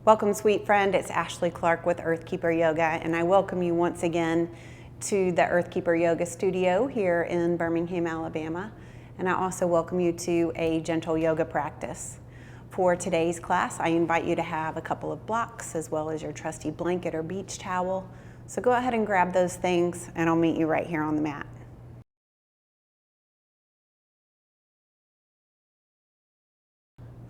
Welcome, sweet friend. It's Ashley Clarke with Earthkeeper Yoga, and I welcome you once again to the Earthkeeper Yoga studio here in Birmingham, Alabama. And I also welcome you to a gentle yoga practice. For today's class, I invite you to have a couple of blocks as well as your trusty blanket or beach towel. So go ahead and grab those things, and I'll meet you right here on the mat.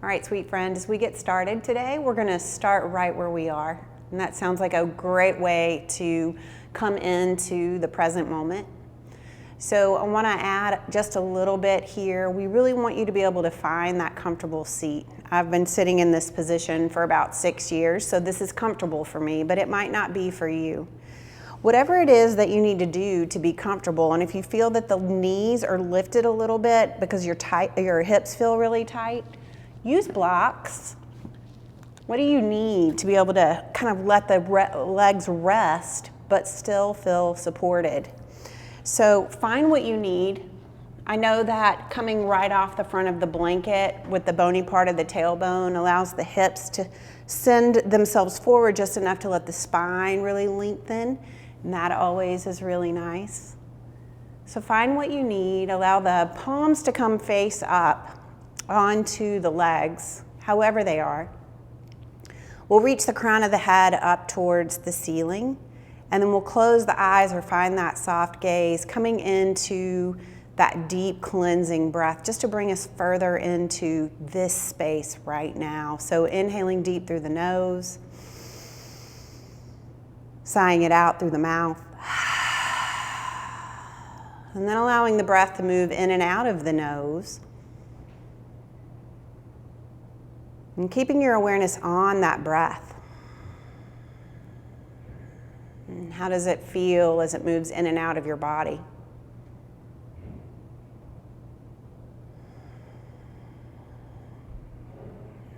All right, sweet friend, as we get started today, we're going to start right where we are. And that sounds like a great way to come into the present moment. So I want to add just a little bit here. We really want you to be able to find that comfortable seat. I've been sitting in this position for about 6 years, so this is comfortable for me, but it might not be for you. Whatever it is that you need to do to be comfortable, and if you feel that the knees are lifted a little bit because your hips feel really tight, use blocks. What do you need to be able to kind of let the legs rest but still feel supported? So find what you need. I know that coming right off the front of the blanket with the bony part of the tailbone allows the hips to send themselves forward just enough to let the spine really lengthen, and that always is really nice. So find what you need. Allow the palms to come face up onto the legs, however they are. We'll reach the crown of the head up towards the ceiling, and then we'll close the eyes or find that soft gaze coming into that deep cleansing breath just to bring us further into this space right now. So inhaling deep through the nose, sighing it out through the mouth, and then allowing the breath to move in and out of the nose. And keeping your awareness on that breath. And how does it feel as it moves in and out of your body?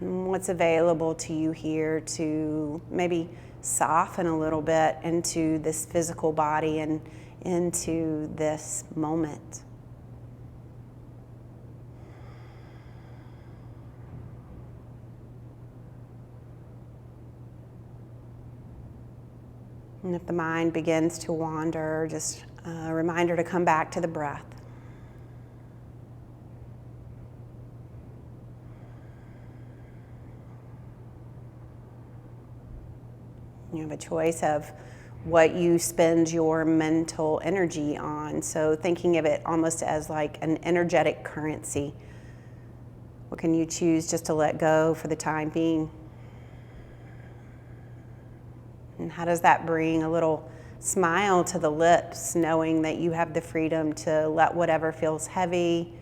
And what's available to you here to maybe soften a little bit into this physical body and into this moment? And if the mind begins to wander, just a reminder to come back to the breath. You have a choice of what you spend your mental energy on. So thinking of it almost as like an energetic currency. What can you choose just to let go for the time being? And how does that bring a little smile to the lips, knowing that you have the freedom to let whatever feels heavy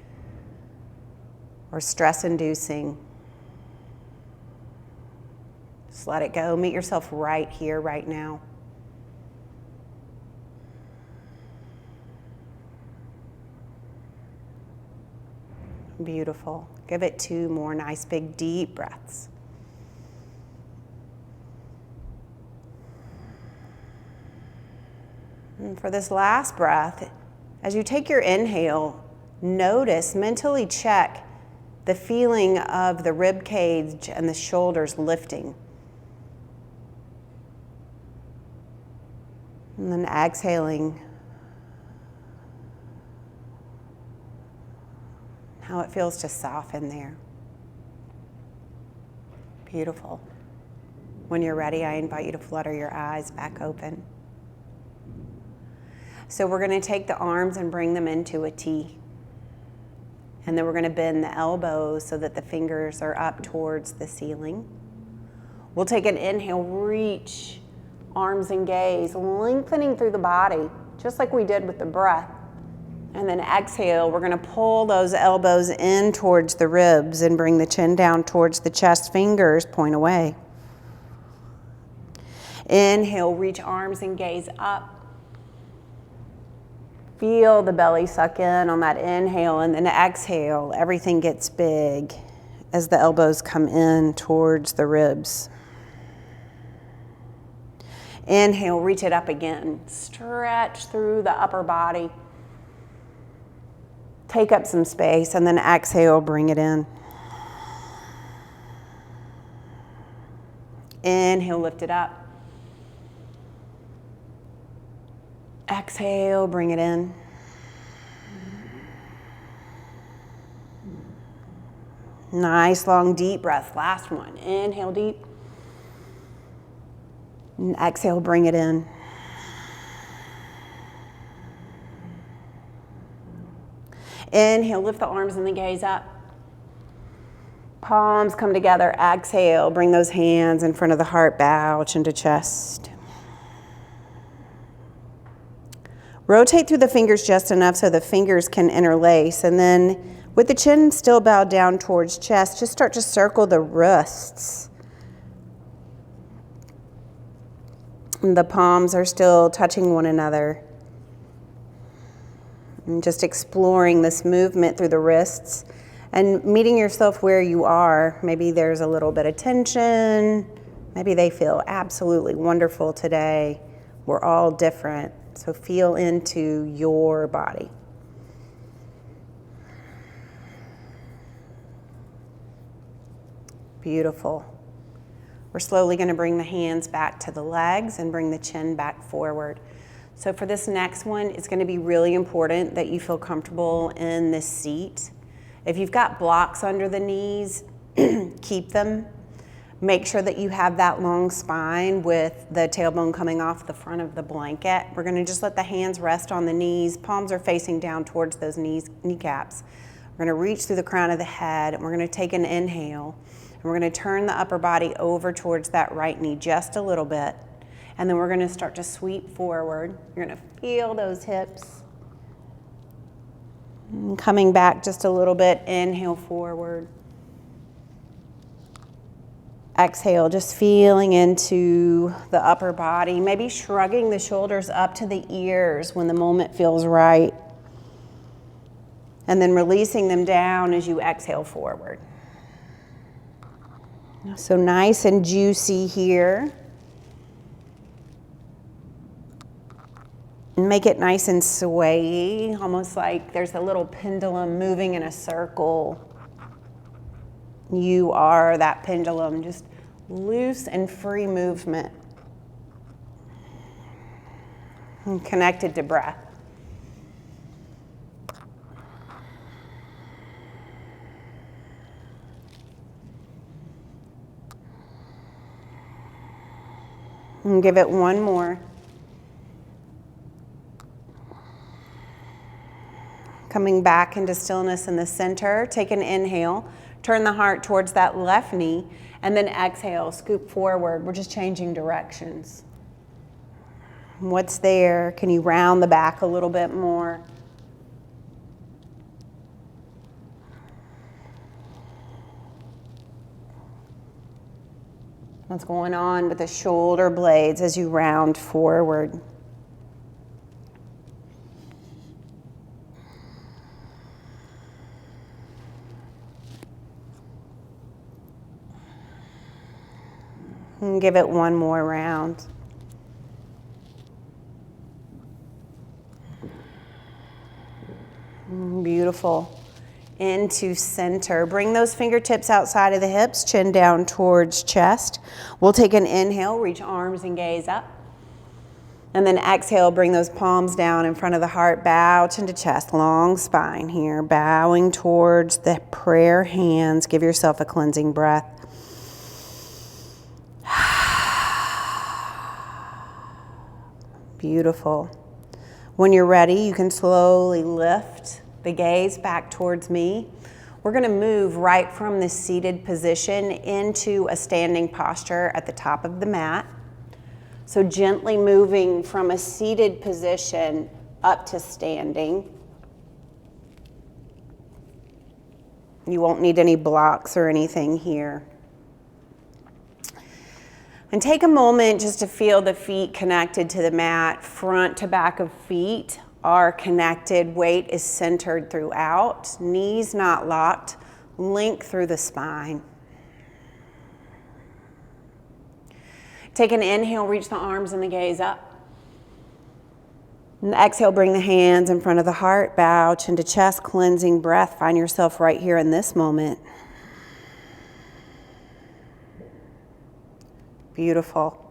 or stress-inducing, just let it go. Meet yourself right here, right now. Beautiful. Give it 2 more nice, big, deep breaths. And for this last breath, as you take your inhale, notice, mentally check the feeling of the rib cage and the shoulders lifting. And then exhaling, how it feels to soften there. Beautiful. When you're ready, I invite you to flutter your eyes back open. So we're going to take the arms and bring them into a T. And then we're going to bend the elbows so that the fingers are up towards the ceiling. We'll take an inhale, reach, arms and gaze, lengthening through the body, just like we did with the breath. And then exhale, we're going to pull those elbows in towards the ribs and bring the chin down towards the chest, fingers point away. Inhale, reach arms and gaze up. Feel the belly suck in on that inhale, and then exhale, everything gets big as the elbows come in towards the ribs. Inhale, reach it up again. Stretch through the upper body. Take up some space, and then exhale, bring it in. Inhale, lift it up. Exhale, bring it in. Nice, long, deep breath. Last one. Inhale deep. And exhale, bring it in. Inhale, lift the arms and the gaze up. Palms come together. Exhale, bring those hands in front of the heart, bow, chin to chest. Rotate through the fingers just enough so the fingers can interlace. And then with the chin still bowed down towards chest, just start to circle the wrists. And the palms are still touching one another. And just exploring this movement through the wrists and meeting yourself where you are. Maybe there's a little bit of tension. Maybe they feel absolutely wonderful today. We're all different. So feel into your body. Beautiful. We're slowly going to bring the hands back to the legs and bring the chin back forward. So for this next one, it's going to be really important that you feel comfortable in this seat. If you've got blocks under the knees, keep them. Make sure that you have that long spine with the tailbone coming off the front of the blanket. We're going to just let the hands rest on the knees. Palms are facing down towards those kneecaps. We're going to reach through the crown of the head, and we're going to take an inhale. And we're going to turn the upper body over towards that right knee just a little bit. And then we're going to start to sweep forward. You're going to feel those hips. And coming back just a little bit, inhale forward. Exhale, just feeling into the upper body, maybe shrugging the shoulders up to the ears when the moment feels right. And then releasing them down as you exhale forward. So nice and juicy here. Make it nice and swayy, almost like there's a little pendulum moving in a circle. You are that pendulum, just loose and free movement. And connected to breath. And give it one more. Coming back into stillness in the center, take an inhale. Turn the heart towards that left knee, and then exhale, scoop forward. We're just changing directions. What's there? Can you round the back a little bit more? What's going on with the shoulder blades as you round forward? And give it one more round. Beautiful. Into center. Bring those fingertips outside of the hips, chin down towards chest. We'll take an inhale, reach arms and gaze up. And then exhale, bring those palms down in front of the heart, bow chin to chest, long spine here, bowing towards the prayer hands. Give yourself a cleansing breath. Beautiful. When you're ready, you can slowly lift the gaze back towards me. We're going to move right from the seated position into a standing posture at the top of the mat. So gently moving from a seated position up to standing. You won't need any blocks or anything here. And take a moment just to feel the feet connected to the mat. Front to back of feet are connected. Weight is centered throughout. Knees not locked. Link through the spine. Take an inhale, reach the arms and the gaze up. And exhale, bring the hands in front of the heart. Bow chin to chest, cleansing breath. Find yourself right here in this moment. Beautiful.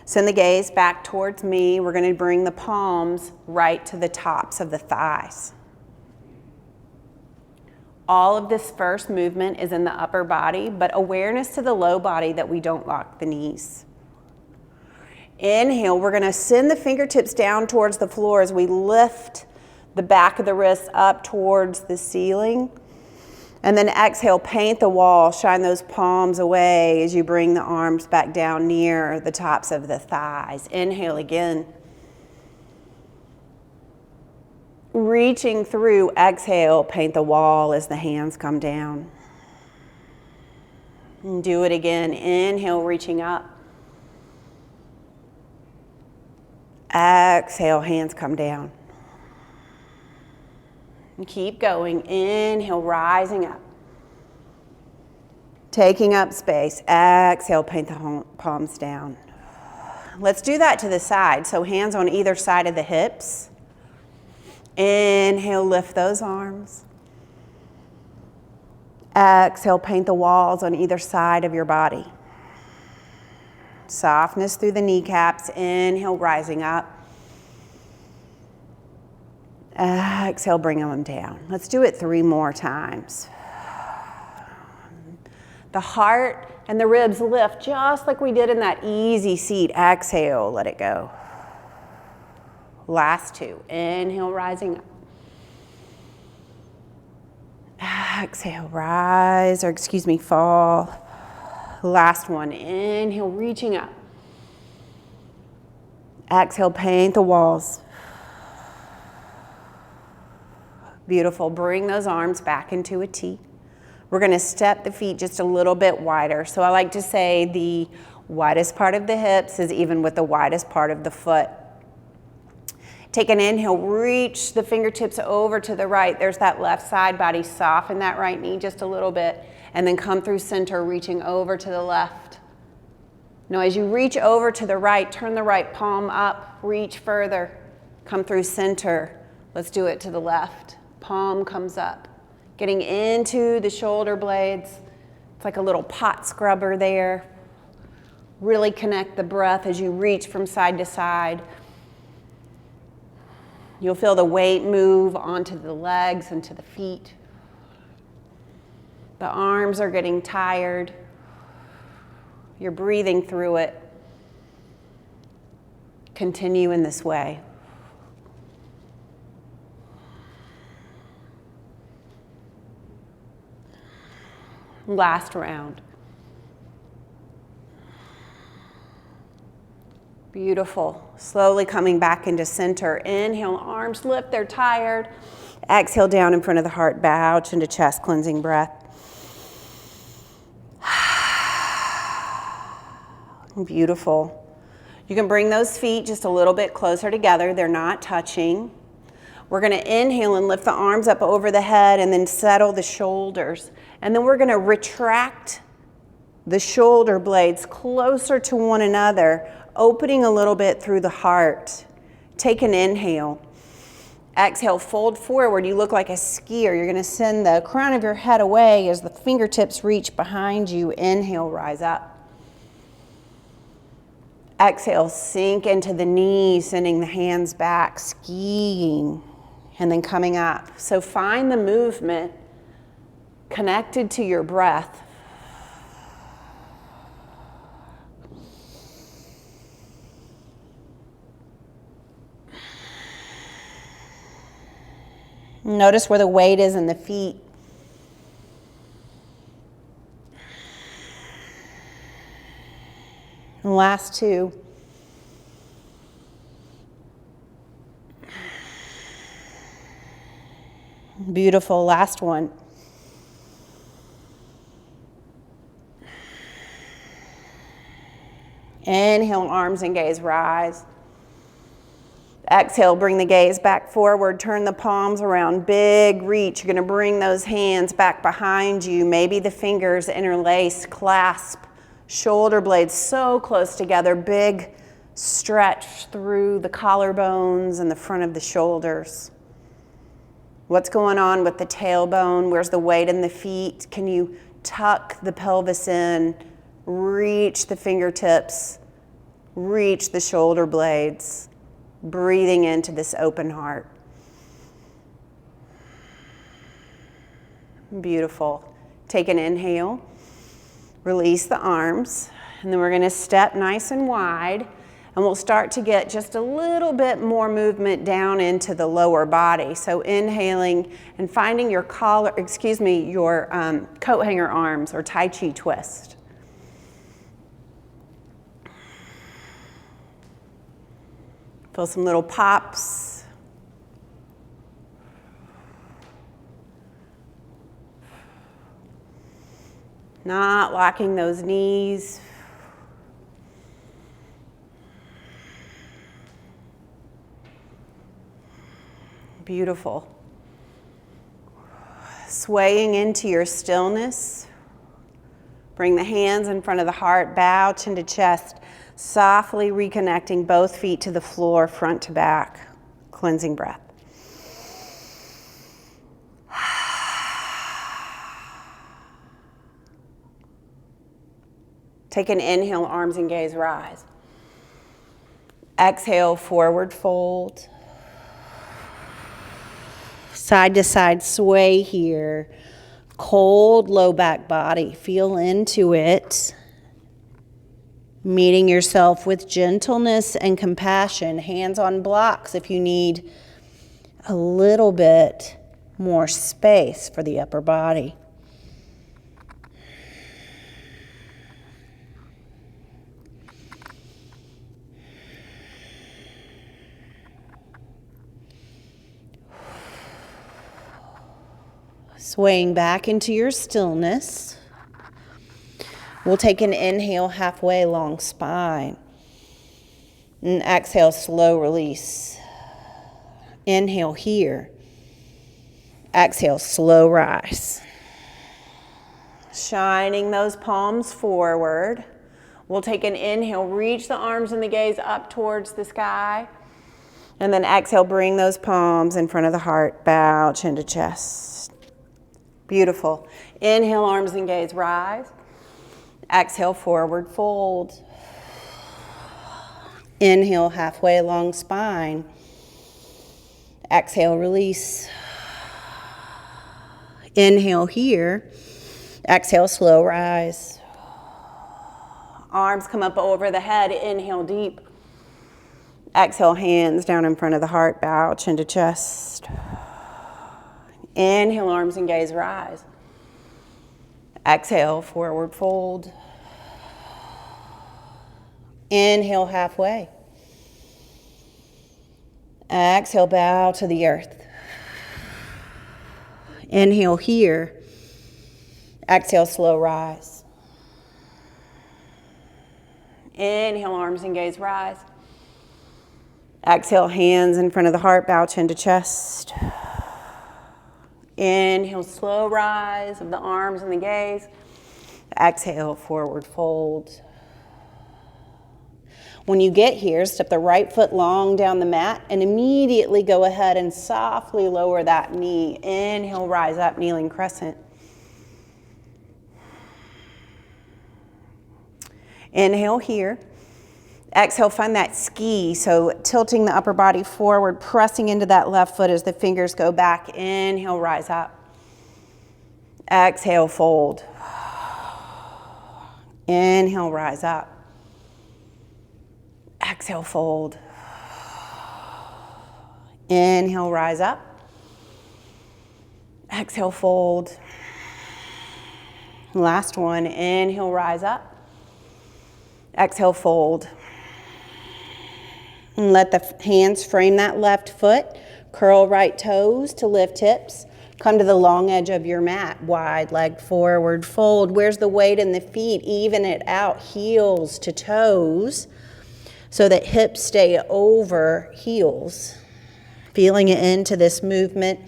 Send the gaze back towards me. We're going to bring the palms right to the tops of the thighs. All of this first movement is in the upper body, but awareness to the low body that we don't lock the knees. Inhale, we're going to send the fingertips down towards the floor as we lift the back of the wrists up towards the ceiling. And then exhale, paint the wall, shine those palms away as you bring the arms back down near the tops of the thighs. Inhale again. Reaching through, exhale, paint the wall as the hands come down. And do it again. Inhale, reaching up. Exhale, hands come down. And keep going. Inhale, rising up. Taking up space. Exhale, paint the palms down. Let's do that to the side. So hands on either side of the hips. Inhale, lift those arms. Exhale, paint the walls on either side of your body. Softness through the kneecaps. Inhale, rising up. Exhale, bring them down. Let's do it 3 more times. The heart and the ribs lift just like we did in that easy seat. Exhale, let it go. Last 2. Inhale, rising up. Exhale, rise, fall. Last one. Inhale, reaching up. Exhale, paint the walls. Beautiful. Bring those arms back into a T. We're going to step the feet just a little bit wider. So I like to say the widest part of the hips is even with the widest part of the foot. Take an inhale, reach the fingertips over to the right. There's that left side body. Soften that right knee just a little bit. And then come through center, reaching over to the left. Now as you reach over to the right, turn the right palm up, reach further. Come through center. Let's do it to the left. Palm comes up. Getting into the shoulder blades. It's like a little pot scrubber there. Really connect the breath as you reach from side to side. You'll feel the weight move onto the legs and to the feet. The arms are getting tired. You're breathing through it. Continue in this way. Last round. Beautiful. Slowly coming back into center. Inhale, arms lift, they're tired. Exhale, down in front of the heart, bow into chest, cleansing breath. Beautiful. You can bring those feet just a little bit closer together. They're not touching. We're going to inhale and lift the arms up over the head and then settle the shoulders. And then we're going to retract the shoulder blades closer to one another, opening a little bit through the heart. Take an inhale. Exhale, fold forward. You look like a skier. You're going to send the crown of your head away as the fingertips reach behind you. Inhale, rise up. Exhale, sink into the knees, sending the hands back, skiing, and then coming up. So find the movement connected to your breath. Notice where the weight is in the feet. And last 2. Beautiful. Last one. Inhale, arms and gaze, rise. Exhale, bring the gaze back forward, turn the palms around, big reach. You're going to bring those hands back behind you. Maybe the fingers interlace, clasp, shoulder blades so close together, big stretch through the collarbones and the front of the shoulders. What's going on with the tailbone? Where's the weight in the feet? Can you tuck the pelvis in Reach the fingertips, reach the shoulder blades, breathing into this open heart. Beautiful. Take an inhale, release the arms, and then we're going to step nice and wide. And we'll start to get just a little bit more movement down into the lower body. So inhaling and finding your coat hanger arms or Tai Chi twist. Feel some little pops. Not locking those knees. Beautiful. Swaying into your stillness. Bring the hands in front of the heart, bow chin to chest, softly reconnecting both feet to the floor, front to back. Cleansing breath. Take an inhale, arms and gaze, rise. Exhale, forward fold. Side to side sway here. Cold low back body. Feel into it. Meeting yourself with gentleness and compassion. Hands on blocks if you need a little bit more space for the upper body. Swaying back into your stillness. We'll take an inhale, halfway long spine. And exhale, slow release. Inhale here. Exhale, slow rise. Shining those palms forward. We'll take an inhale, reach the arms and the gaze up towards the sky. And then exhale, bring those palms in front of the heart, bow chin to chest. Beautiful. Inhale, arms and gaze, rise. Exhale, forward fold. Inhale, halfway long spine. Exhale, release. Inhale here. Exhale, slow rise. Arms come up over the head. Inhale deep. Exhale, hands down in front of the heart, bow chin to chest. Inhale, arms and gaze, rise. Exhale, forward fold. Inhale, halfway. Exhale, bow to the earth. Inhale here. Exhale, slow rise. Inhale, arms and gaze, rise. Exhale, hands in front of the heart, bow chin to chest. Inhale, slow rise of the arms and the gaze. Exhale, forward fold. When you get here, step the right foot long down the mat and immediately go ahead and softly lower that knee. Inhale, rise up, kneeling crescent. Inhale here. Exhale, find that ski, so tilting the upper body forward, pressing into that left foot as the fingers go back. Inhale, rise up. Exhale, fold. Inhale, rise up. Exhale, fold. Inhale, rise up. Exhale, fold. Last one, inhale, rise up. Exhale, fold. And let the hands frame that left foot. Curl right toes to lift hips. Come to the long edge of your mat. Wide leg forward, fold. Where's the weight in the feet? Even it out, heels to toes, so that hips stay over heels. Feeling it into this movement.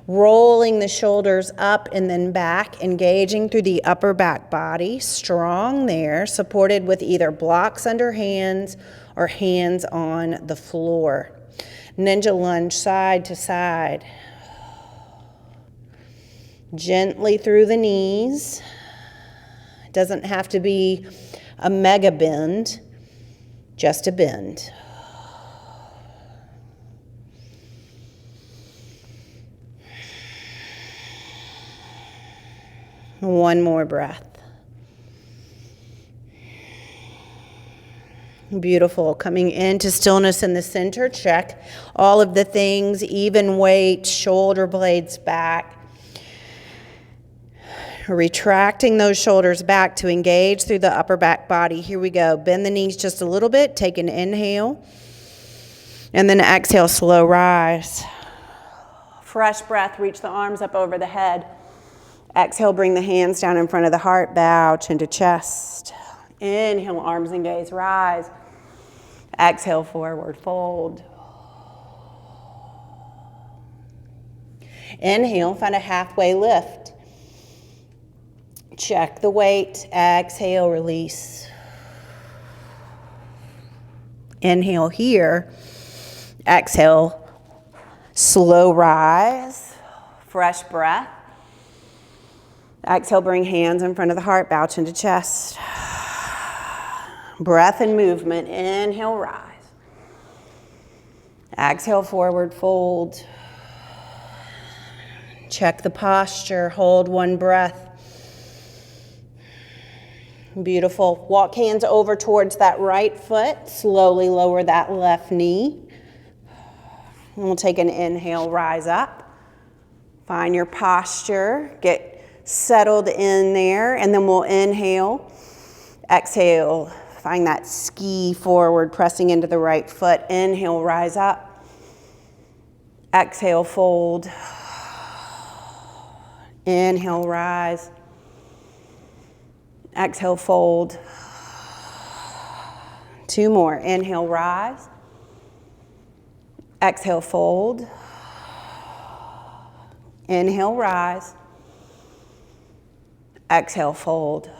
Rolling the shoulders up and then back, engaging through the upper back body. Strong there, supported with either blocks under hands or hands on the floor. Ninja lunge side to side. Gently through the knees. Doesn't have to be a mega bend, just a bend. One more breath. Beautiful. Coming into stillness in the center. Check all of the things. Even weight, shoulder blades back. Retracting those shoulders back to engage through the upper back body. Here we go. Bend the knees just a little bit. Take an inhale. And then exhale, slow rise. Fresh breath. Reach the arms up over the head. Exhale, bring the hands down in front of the heart. Bow, chin to chest. Inhale, arms and gaze, rise. Exhale, forward fold. Inhale, find a halfway lift. Check the weight. Exhale, release. Inhale here. Exhale, slow rise. Fresh breath. Exhale, bring hands in front of the heart, bow chin to chest. Breath and movement. Inhale, rise. Exhale, forward fold. Check the posture. Hold one breath. Beautiful. Walk hands over towards that right foot. Slowly lower that left knee. And we'll take an inhale, rise up. Find your posture. Get settled in there, and then we'll inhale. Exhale. Find that ski forward, pressing into the right foot. Inhale, rise up. Exhale, fold. Inhale, rise. Exhale, fold. Two more. Inhale, rise. Exhale, fold. Inhale, rise. Exhale, fold.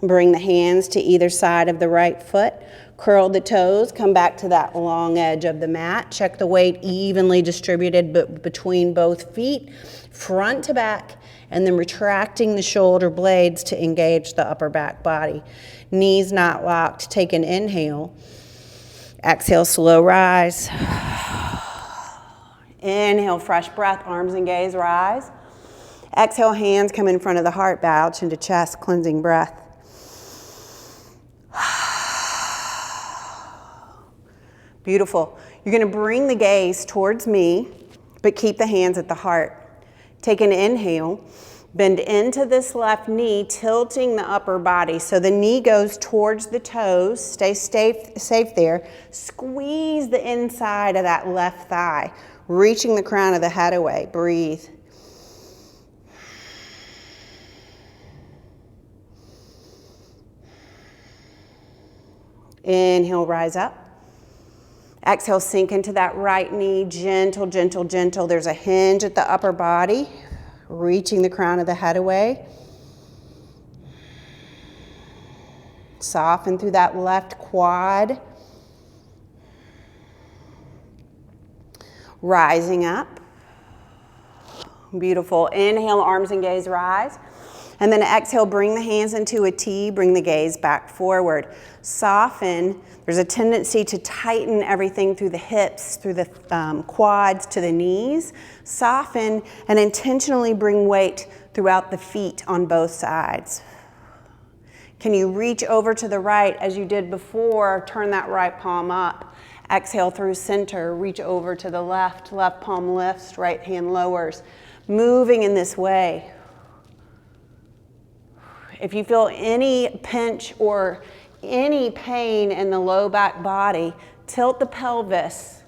Bring the hands to either side of the right foot. Curl the toes. Come back to that long edge of the mat. Check the weight evenly distributed between both feet, front to back, and then retracting the shoulder blades to engage the upper back body. Knees not locked. Take an inhale. Exhale, slow rise. Inhale, fresh breath, arms and gaze, rise. Exhale, hands come in front of the heart, bow chin to chest, cleansing breath. Beautiful. You're going to bring the gaze towards me, but keep the hands at the heart. Take an inhale, bend into this left knee, tilting the upper body. So the knee goes towards the toes. Stay safe there. Squeeze the inside of that left thigh, reaching the crown of the head away. Breathe. Inhale, rise up. Exhale, sink into that right knee. Gentle, gentle, gentle. There's a hinge at the upper body, reaching the crown of the head away. Soften through that left quad. Rising up. Beautiful. Inhale, arms and gaze, rise. And then exhale, bring the hands into a T, bring the gaze back forward. Soften. There's a tendency to tighten everything through the hips, through the quads to the knees. Soften and intentionally bring weight throughout the feet on both sides. Can you reach over to the right as you did before? Turn that right palm up. Exhale through center, reach over to the left. Left palm lifts, right hand lowers. Moving in this way. If you feel any pinch or any pain in the low back body, tilt the pelvis.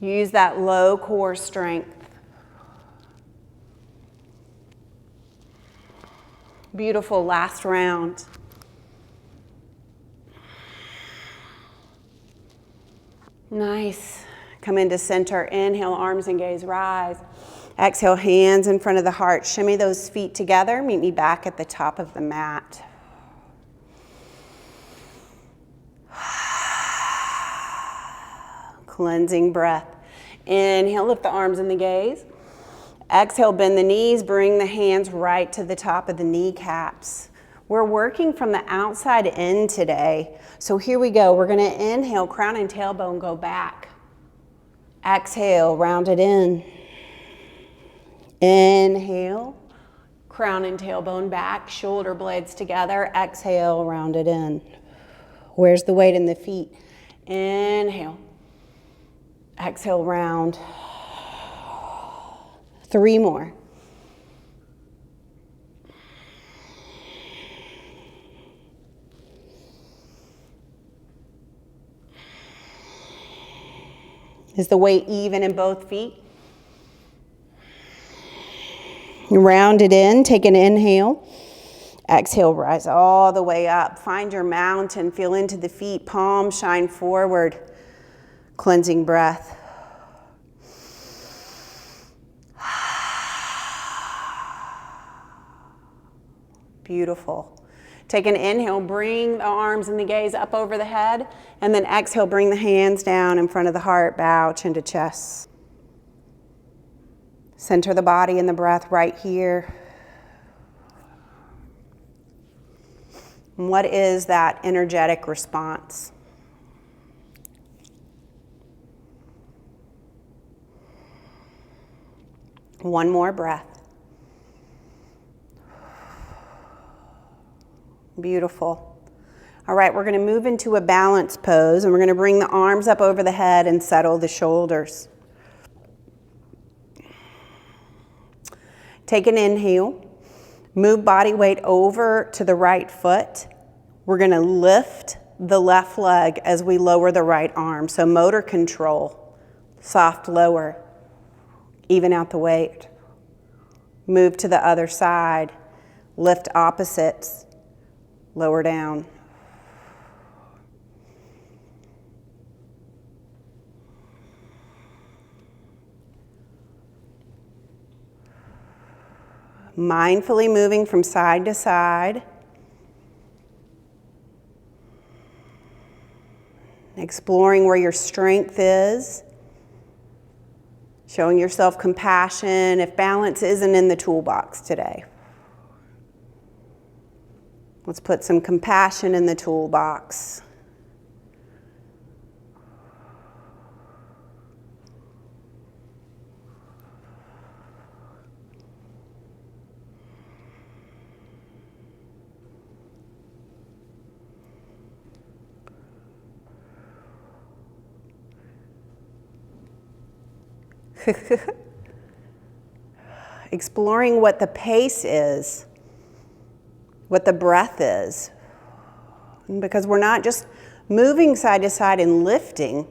Use that low core strength. Beautiful, last round. Nice. Come into center. Inhale, arms and gaze, rise. Exhale, hands in front of the heart. Shimmy those feet together. Meet me back at the top of the mat. Cleansing breath. Inhale, lift the arms and the gaze. Exhale, bend the knees, bring the hands right to the top of the kneecaps. We're working from the outside in today. So here we go. We're gonna inhale, crown and tailbone go back. Exhale, round it in. Inhale, crown and tailbone back, shoulder blades together. Exhale, round it in. Where's the weight in the feet? Inhale. Exhale, round. 3 more. Is the weight even in both feet? Round it in, take an inhale. Exhale, rise all the way up. Find your mountain, feel into the feet, palms shine forward. Cleansing breath. Beautiful. Take an inhale, bring the arms and the gaze up over the head, and then exhale, bring the hands down in front of the heart, bow, chin to chest. Center the body and the breath right here. What is that energetic response? One more breath. Beautiful. All right, we're going to move into a balance pose, and we're going to bring the arms up over the head and settle the shoulders. Take an inhale. Move body weight over to the right foot. We're going to lift the left leg as we lower the right arm. So motor control, soft lower, even out the weight. Move to the other side. Lift opposites. Lower down. Mindfully moving from side to side. Exploring where your strength is. Showing yourself compassion if balance isn't in the toolbox today. Let's put some compassion in the toolbox. Exploring what the pace is, what the breath is. Because we're not just moving side to side and lifting,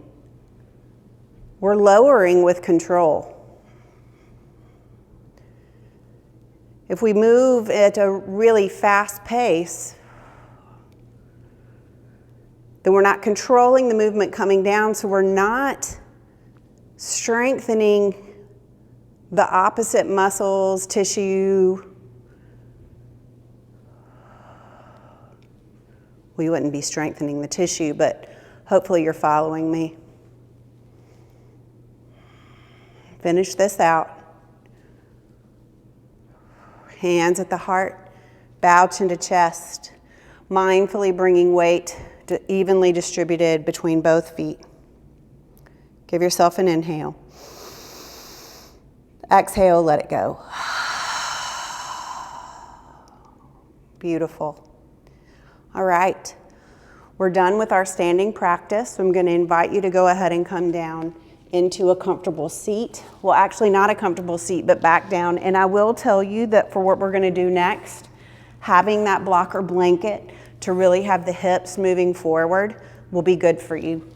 we're lowering with control. If we move at a really fast pace, then we're not controlling the movement coming down, so we're not strengthening the opposite muscles, tissue. We wouldn't be strengthening the tissue, but hopefully you're following me. Finish this out. Hands at the heart, bow chin to chest, mindfully bringing weight evenly distributed between both feet. Give yourself an inhale. Exhale, let it go. Beautiful. All right, we're done with our standing practice. I'm going to invite you to go ahead and come down into a comfortable seat. Well, actually not a comfortable seat, but back down. And I will tell you that for what we're going to do next, having that blocker blanket to really have the hips moving forward will be good for you.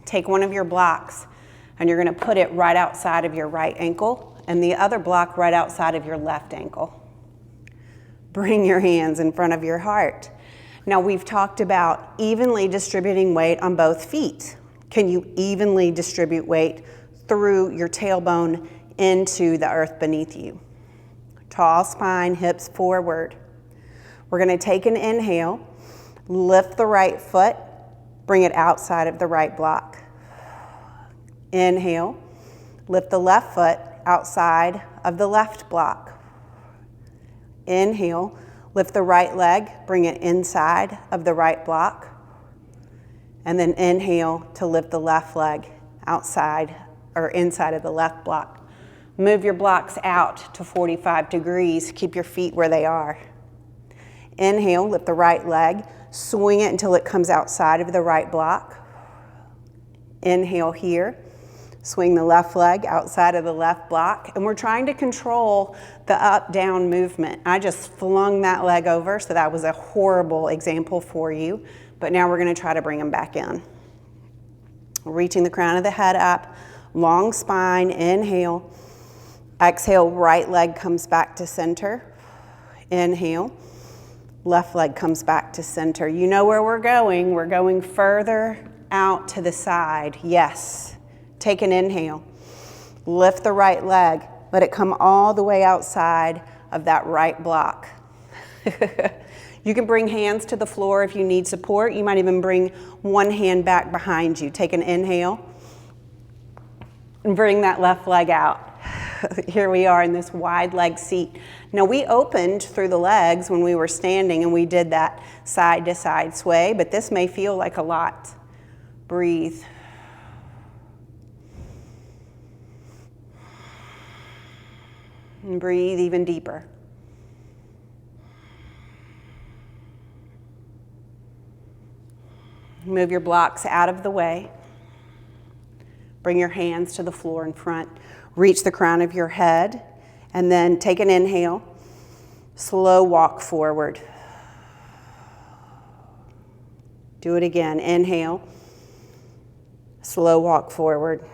Take one of your blocks and you're going to put it right outside of your right ankle and the other block right outside of your left ankle. Bring your hands in front of your heart. Now we've talked about evenly distributing weight on both feet. Can you evenly distribute weight through your tailbone into the earth beneath you? Tall spine, hips forward. We're going to take an inhale, lift the right foot, bring it outside of the right block. Inhale, lift the left foot outside of the left block. Inhale, lift the right leg, bring it inside of the right block. And then inhale to lift the left leg outside or inside of the left block. Move your blocks out to 45 degrees. Keep your feet where they are. Inhale, lift the right leg, swing it until it comes outside of the right block. Inhale here, swing the left leg outside of the left block. And we're trying to control the up-down movement. I just flung that leg over, so that was a horrible example for you. But now we're going to try to bring them back in. Reaching the crown of the head up, long spine, inhale. Exhale, right leg comes back to center. Inhale, left leg comes back to center. You know where we're going. We're going further out to the side. Yes. Take an inhale. Lift the right leg. Let it come all the way outside of that right block. You can bring hands to the floor if you need support. You might even bring one hand back behind you. Take an inhale and bring that left leg out. Here we are in this wide leg seat. Now we opened through the legs when we were standing and we did that side to side sway, but this may feel like a lot. Breathe. And breathe even deeper. Move your blocks out of the way. Bring your hands to the floor in front. Reach the crown of your head, and then take an inhale. Slow walk forward. Do it again. Inhale. Slow walk forward.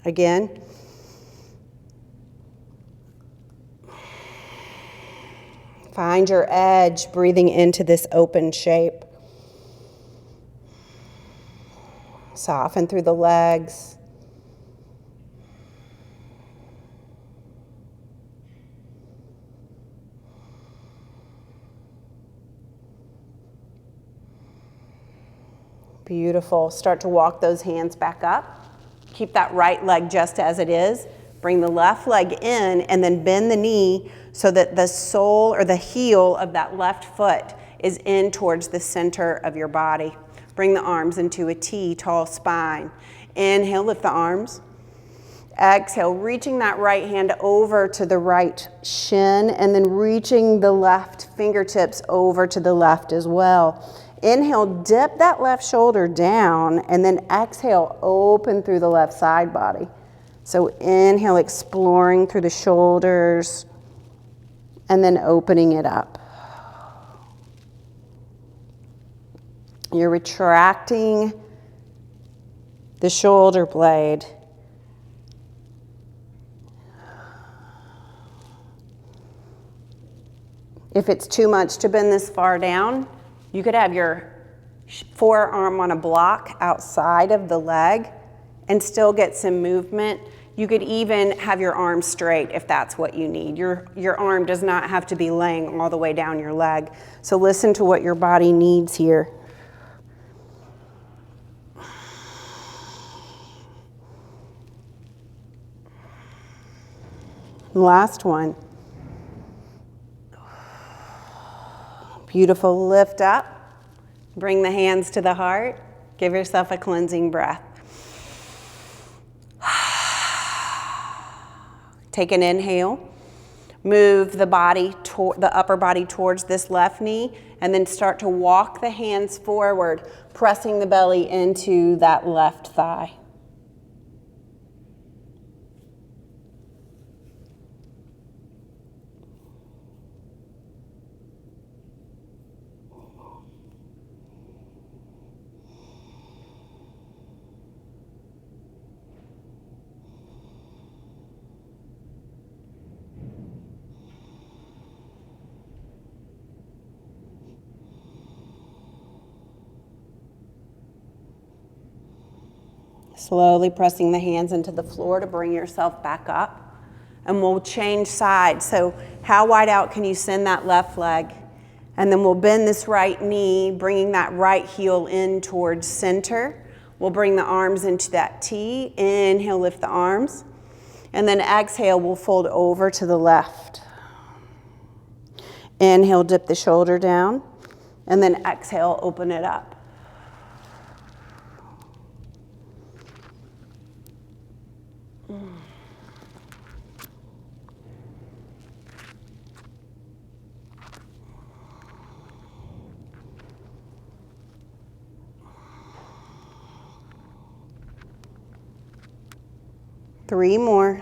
Again. Find your edge, breathing into this open shape. Soften through the legs. Beautiful. Start to walk those hands back up. Keep that right leg just as it is. Bring the left leg in and then bend the knee so that the sole or the heel of that left foot is in towards the center of your body. Bring the arms into a T, tall spine. Inhale, lift the arms. Exhale, reaching that right hand over to the right shin and then reaching the left fingertips over to the left as well. Inhale, dip that left shoulder down and then exhale, open through the left side body. So inhale, exploring through the shoulders and then opening it up. You're retracting the shoulder blade. If it's too much to bend this far down, you could have your forearm on a block outside of the leg and still get some movement. You could even have your arm straight if that's what you need. Your arm does not have to be laying all the way down your leg. So listen to what your body needs here. Last one. Beautiful, lift up. Bring the hands to the heart. Give yourself a cleansing breath. Take an inhale. Move the body, the upper body towards this left knee, and then start to walk the hands forward, pressing the belly into that left thigh. Slowly pressing the hands into the floor to bring yourself back up. And we'll change sides. So how wide out can you send that left leg? And then we'll bend this right knee, bringing that right heel in towards center. We'll bring the arms into that T. Inhale, lift the arms. And then exhale, we'll fold over to the left. Inhale, dip the shoulder down. And then exhale, open it up. Three more.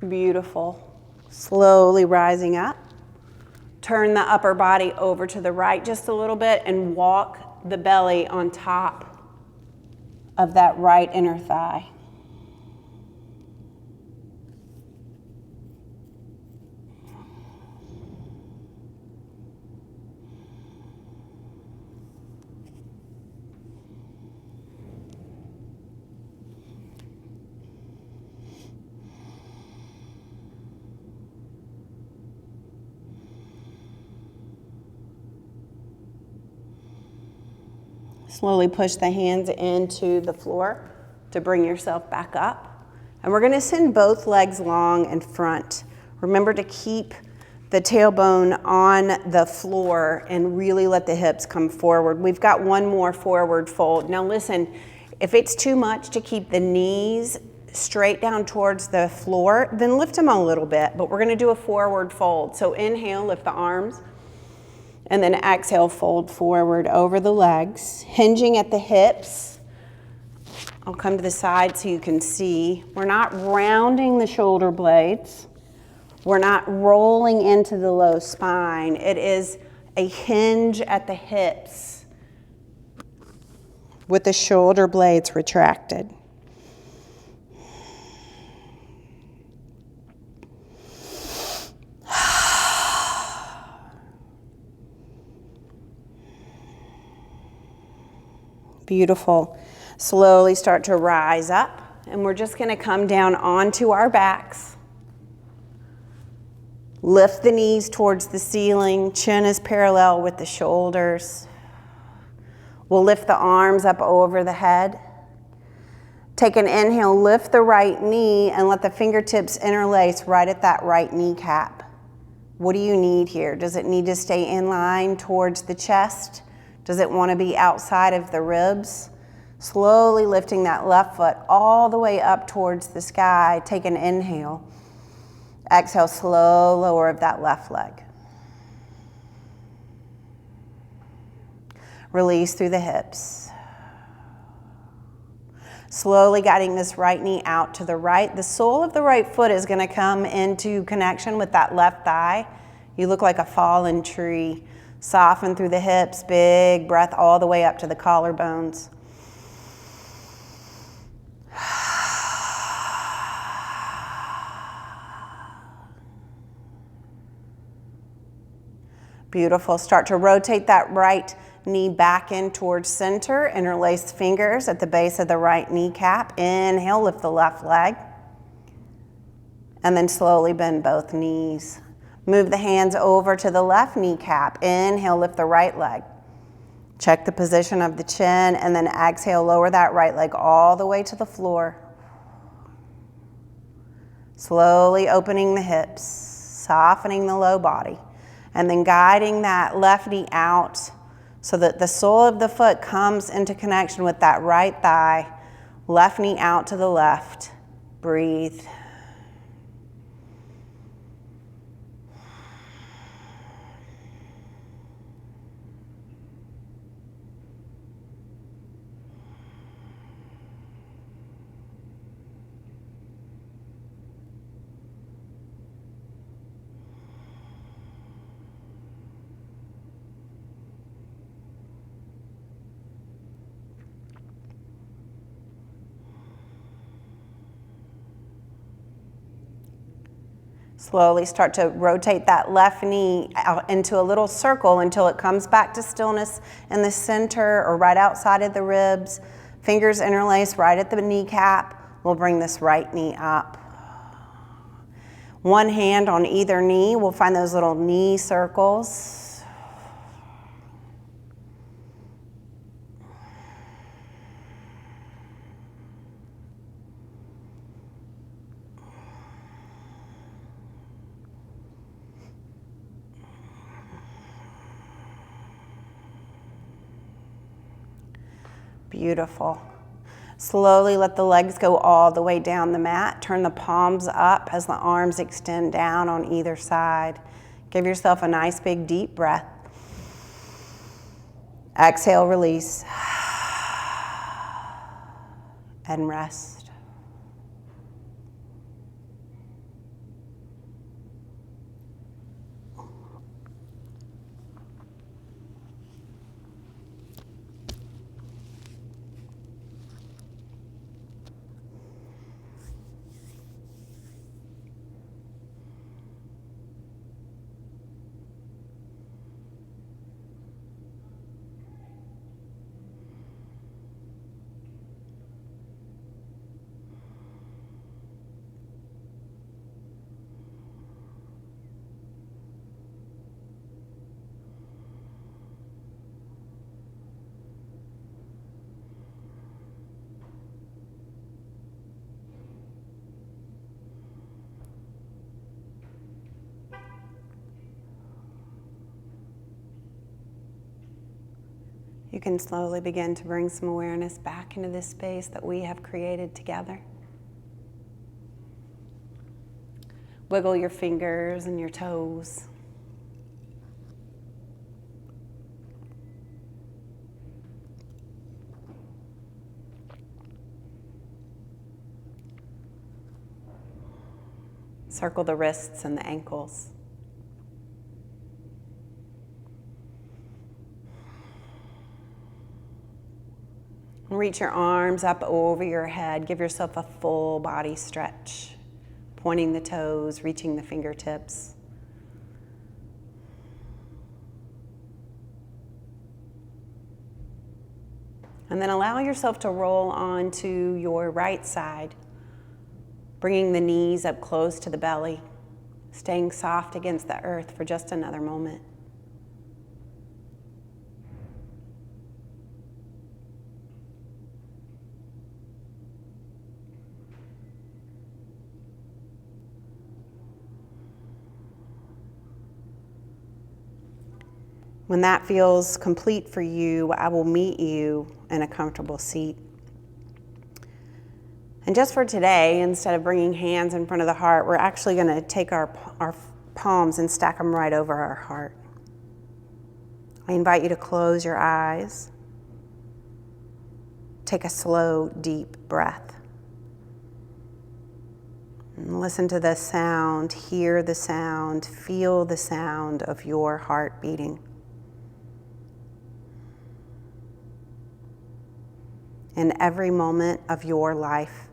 Beautiful. Slowly rising up. Turn the upper body over to the right just a little bit and walk the belly on top of that right inner thigh. Slowly push the hands into the floor to bring yourself back up. And we're going to send both legs long in front. Remember to keep the tailbone on the floor and really let the hips come forward. We've got one more forward fold. Now listen, if it's too much to keep the knees straight down towards the floor, then lift them a little bit, but we're going to do a forward fold. So inhale, lift the arms. And then exhale, fold forward over the legs, hinging at the hips. I'll come to the side so you can see. We're not rounding the shoulder blades. We're not rolling into the low spine. It is a hinge at the hips with the shoulder blades retracted. Beautiful. Slowly start to rise up, and we're just going to come down onto our backs. Lift the knees towards the ceiling. Chin is parallel with the shoulders. We'll lift the arms up over the head. Take an inhale, lift the right knee, and let the fingertips interlace right at that right kneecap. What do you need here? Does it need to stay in line towards the chest? Does it want to be outside of the ribs? Slowly lifting that left foot all the way up towards the sky. Take an inhale. Exhale, slow lower of that left leg. Release through the hips. Slowly guiding this right knee out to the right. The sole of the right foot is going to come into connection with that left thigh. You look like a fallen tree. Soften through the hips, big breath all the way up to the collarbones. Beautiful. Start to rotate that right knee back in towards center. Interlace fingers at the base of the right kneecap. Inhale, lift the left leg. And then slowly bend both knees. Move the hands over to the left kneecap. Inhale, lift the right leg. Check the position of the chin, and then exhale, lower that right leg all the way to the floor. Slowly opening the hips, softening the low body, and then guiding that left knee out so that the sole of the foot comes into connection with that right thigh. Left knee out to the left. Breathe. Slowly start to rotate that left knee out into a little circle until it comes back to stillness in the center or right outside of the ribs. Fingers interlace right at the kneecap. We'll bring this right knee up. One hand on either knee. We'll find those little knee circles. Beautiful. Slowly let the legs go all the way down the mat. Turn the palms up as the arms extend down on either side. Give yourself a nice big deep breath. Exhale, release. And rest. You can slowly begin to bring some awareness back into this space that we have created together. Wiggle your fingers and your toes. Circle the wrists and the ankles. Reach your arms up over your head. Give yourself a full body stretch. Pointing the toes, reaching the fingertips. And then allow yourself to roll onto your right side, bringing the knees up close to the belly, staying soft against the earth for just another moment. When that feels complete for you, I will meet you in a comfortable seat. And just for today, instead of bringing hands in front of the heart, we're actually going to take our palms and stack them right over our heart. I invite you to close your eyes. Take a slow, deep breath. And listen to the sound, hear the sound, feel the sound of your heart beating. In every moment of your life,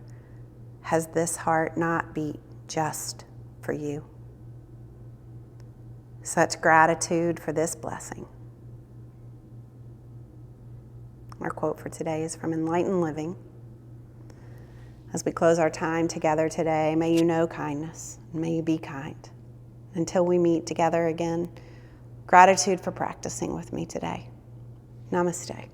has this heart not beat just for you? Such gratitude for this blessing. Our quote for today is from Enlightened Living. As we close our time together today, may you know kindness, and may you be kind. Until we meet together again, gratitude for practicing with me today. Namaste.